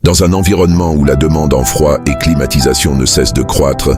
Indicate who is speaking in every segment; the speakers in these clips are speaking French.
Speaker 1: Dans un environnement où la demande en froid et climatisation ne cesse de croître,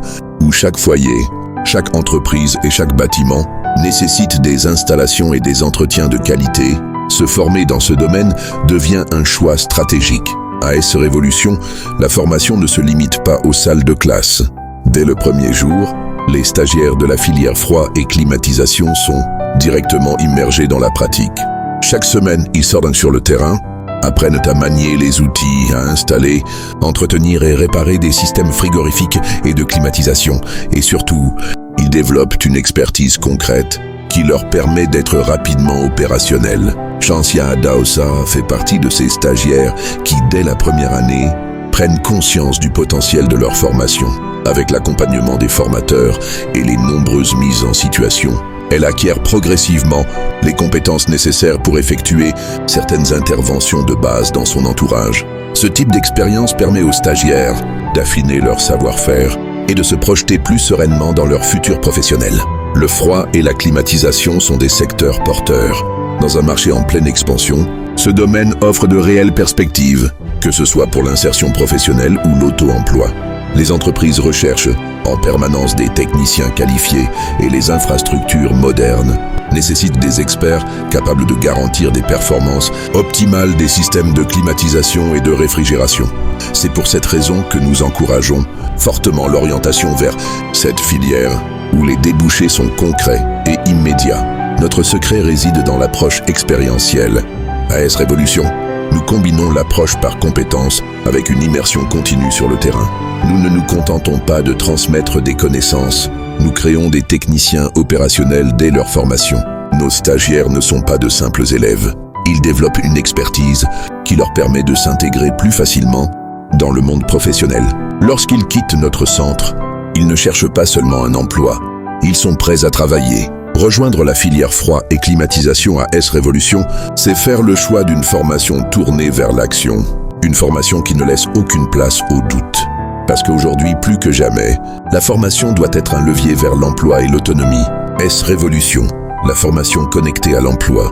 Speaker 1: où chaque foyer, chaque entreprise et chaque bâtiment nécessite des installations et des entretiens de qualité, se former dans ce domaine devient un choix stratégique. À AS Révolution, la formation ne se limite pas aux salles de classe. Dès le premier jour, les stagiaires de la filière froid et climatisation sont directement immergés dans la pratique. Chaque semaine, ils sortent sur le terrain, apprennent à manier les outils, à installer, entretenir et réparer des systèmes frigorifiques et de climatisation. Et surtout, ils développent une expertise concrète qui leur permet d'être rapidement opérationnels. Shansia Daosa fait partie de ces stagiaires qui, dès la première année, prennent conscience du potentiel de leur formation. Avec l'accompagnement des formateurs et les nombreuses mises en situation, elle acquiert progressivement les compétences nécessaires pour effectuer certaines interventions de base dans son entourage. Ce type d'expérience permet aux stagiaires d'affiner leur savoir-faire et de se projeter plus sereinement dans leur futur professionnel. Le froid et la climatisation sont des secteurs porteurs. Dans un marché en pleine expansion, ce domaine offre de réelles perspectives, que ce soit pour l'insertion professionnelle ou l'auto-emploi. Les entreprises recherchent en permanence des techniciens qualifiés et les infrastructures modernes nécessitent des experts capables de garantir des performances optimales des systèmes de climatisation et de réfrigération. C'est pour cette raison que nous encourageons fortement l'orientation vers cette filière où les débouchés sont concrets et immédiats. Notre secret réside dans l'approche expérientielle. À AS Révolution, nous combinons l'approche par compétences avec une immersion continue sur le terrain. Nous ne nous contentons pas de transmettre des connaissances, nous créons des techniciens opérationnels dès leur formation. Nos stagiaires ne sont pas de simples élèves. Ils développent une expertise qui leur permet de s'intégrer plus facilement dans le monde professionnel. Lorsqu'ils quittent notre centre, ils ne cherchent pas seulement un emploi, ils sont prêts à travailler. Rejoindre la filière froid et climatisation à AS Révolution, c'est faire le choix d'une formation tournée vers l'action. Une formation qui ne laisse aucune place au doute. Parce qu'aujourd'hui, plus que jamais, la formation doit être un levier vers l'emploi et l'autonomie. AS Révolution, la formation connectée à l'emploi.